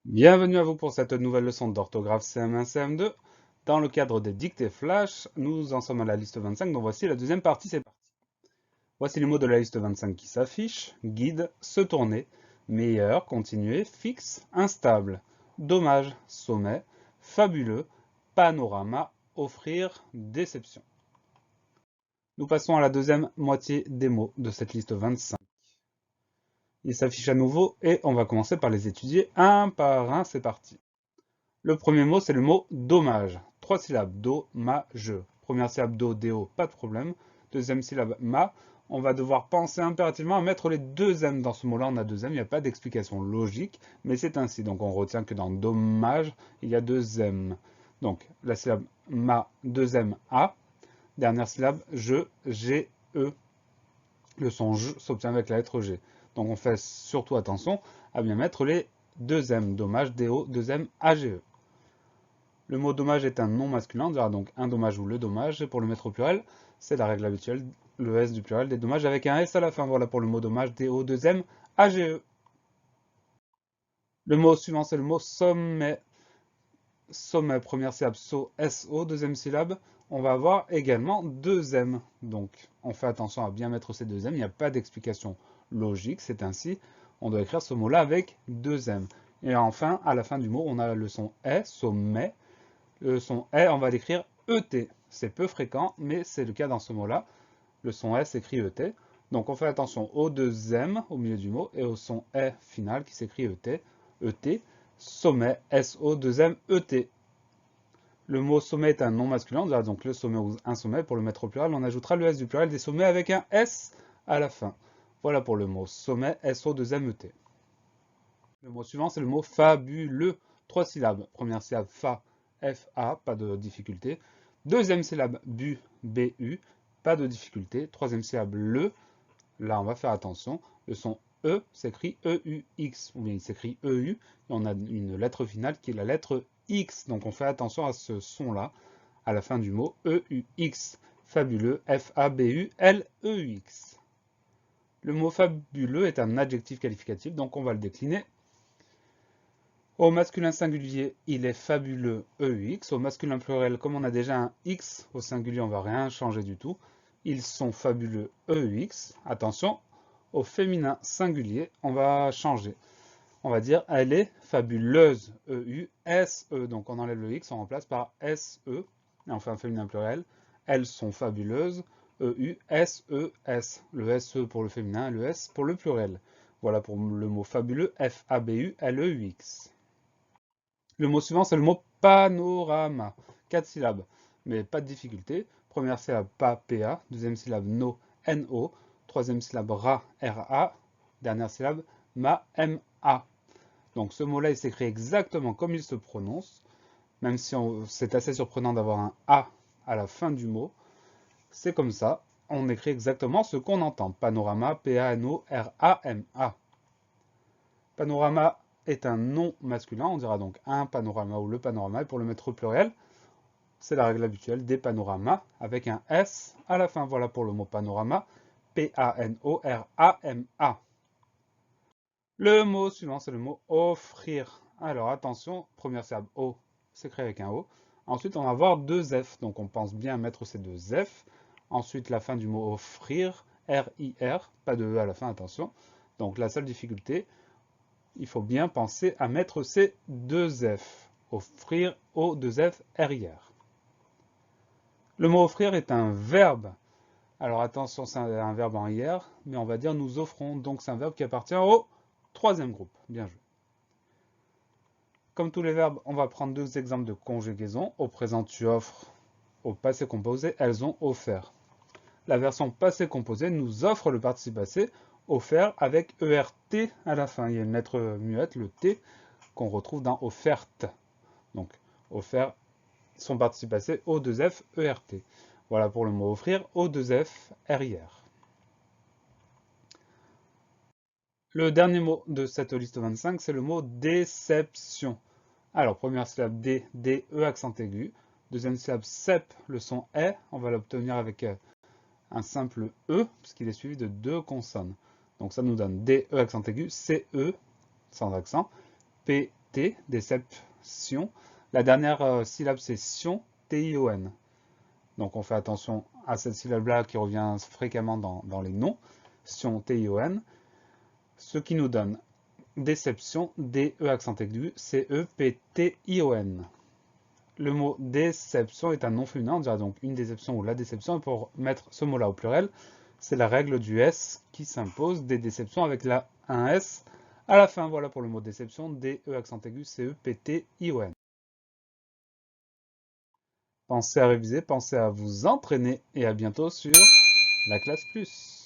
Bienvenue à vous pour cette nouvelle leçon d'orthographe CM1, CM2. Dans le cadre des dictées flash, nous en sommes à la liste 25, donc voici la deuxième partie, c'est parti. Voici les mots de la liste 25 qui s'affichent. Guide, se tourner, meilleur, continuer, fixe, instable, dommage, sommet, fabuleux, panorama, offrir, déception. Nous passons à la deuxième moitié des mots de cette liste 25. Ils s'affichent à nouveau et on va commencer par les étudier un par un, c'est parti. Le premier mot, c'est le mot dommage. Trois syllabes, do, ma, je. Première syllabe, do, déo, pas de problème. Deuxième syllabe, ma. On va devoir penser impérativement à mettre les deux M dans ce mot-là. On a deux M, il n'y a pas d'explication logique, mais c'est ainsi. Donc on retient que dans dommage, il y a deux M. Donc la syllabe ma, deux M, a. Dernière syllabe, je, G, E. Le son J s'obtient avec la lettre G. Donc on fait surtout attention à bien mettre les deux M. Dommage, DO, deux M, AGE. Le mot dommage est un nom masculin, on dira donc un dommage ou le dommage. Et pour le mettre au pluriel, c'est la règle habituelle, le S du pluriel des dommages avec un S à la fin. Voilà pour le mot dommage, DO2M, AGE. Le mot suivant, c'est le mot sommet. Sommet, première syllabe, SO, deuxième syllabe. On va avoir également deux M. Donc, on fait attention à bien mettre ces deux M. Il n'y a pas d'explication logique, c'est ainsi. On doit écrire ce mot-là avec deux M. Et enfin, à la fin du mot, on a le son E, sommet. Le son E, on va l'écrire ET. C'est peu fréquent, mais c'est le cas dans ce mot-là. Le son E s'écrit ET. Donc on fait attention aux deux M au milieu du mot et au son E final qui s'écrit ET. ET, sommet, SO2M, ET. Le mot sommet est un nom masculin, on dira donc le sommet ou un sommet. Pour le mettre au pluriel, on ajoutera le S du pluriel des sommets avec un S à la fin. Voilà pour le mot sommet, SO2M, ET. Le mot suivant, c'est le mot fabuleux. Trois syllabes. Première syllabe, fa, F-A, pas de difficulté. Deuxième syllabe, bu, B-U, pas de difficulté. Troisième syllabe, le. Là, on va faire attention. Le son E s'écrit E-U-X, ou bien il s'écrit E-U. Et on a une lettre finale qui est la lettre X. Donc on fait attention à ce son-là, à la fin du mot E-U-X. Fabuleux, F-A-B-U-L-E-U-X. Le mot fabuleux est un adjectif qualificatif, donc on va le décliner. Au masculin singulier, il est fabuleux EUX. Au masculin pluriel, comme on a déjà un X au singulier, on ne va rien changer du tout. Ils sont fabuleux EUX. Attention, au féminin singulier, on va changer. On va dire elle est fabuleuse EU-SE. Donc on enlève le X, on remplace par SE. Et enfin, féminin pluriel, elles sont fabuleuses EU-SE-S. Le SE pour le féminin et le S pour le pluriel. Voilà pour le mot fabuleux F-A-B-U-L-E-U-X. Le mot suivant, c'est le mot panorama. Quatre syllabes, mais pas de difficulté. Première syllabe, pa, pa. Deuxième syllabe, no, no. Troisième syllabe, ra, ra. Dernière syllabe, ma, ma. Donc ce mot-là, il s'écrit exactement comme il se prononce, même si c'est assez surprenant d'avoir un a à la fin du mot. C'est comme ça, on écrit exactement ce qu'on entend. Panorama, P-A-N-O-R-A-M-A. Panorama est un nom masculin, on dira donc un panorama ou le panorama. Et pour le mettre au pluriel, c'est la règle habituelle des panoramas avec un S à la fin. Voilà pour le mot panorama, P-A-N-O-R-A-M-A. Le mot suivant, c'est le mot offrir. Alors attention, première syllabe O, s'écrit avec un O. Ensuite, on va avoir deux F, donc on pense bien mettre ces deux F. Ensuite, la fin du mot offrir, R-I-R, pas de E à la fin, attention. Donc la seule difficulté, il faut bien penser à mettre ces deux F. Offrir, O, deux F, RIR. Le mot offrir est un verbe. Alors attention, c'est un verbe en IR, mais on va dire nous offrons. Donc c'est un verbe qui appartient au troisième groupe. Bien joué. Comme tous les verbes, on va prendre deux exemples de conjugaison. Au présent, tu offres. Au passé composé, elles ont offert. La version passé composé nous offre le participe passé offert avec ERT à la fin. Il y a une lettre muette, le T, qu'on retrouve dans offerte. Donc, offert, son participe passé, O2F, ERT. Voilà pour le mot offrir, O2F, RIR. Le dernier mot de cette liste 25, c'est le mot déception. Alors, première syllabe D, D, E, accent aigu. Deuxième syllabe CEP, le son E, on va l'obtenir avec un simple E, puisqu'il est suivi de deux consonnes. Donc ça nous donne D, E, accent aigu, C, E, sans accent, P, T, déception. La dernière syllabe, c'est sion, T-I-O-N. Donc on fait attention à cette syllabe-là qui revient fréquemment dans les noms, sion, T-I-O-N. Ce qui nous donne déception, D-E accent aigu, C-E-P-T-I-O-N. Le mot déception est un nom féminin, on dirait donc une déception ou la déception. Et pour mettre ce mot-là au pluriel, c'est la règle du S qui s'impose, des déceptions avec un S à la fin. Voilà pour le mot déception, D-E accent aigu, C-E-P-T-I-O-N. Pensez à réviser, pensez à vous entraîner et à bientôt sur la classe plus.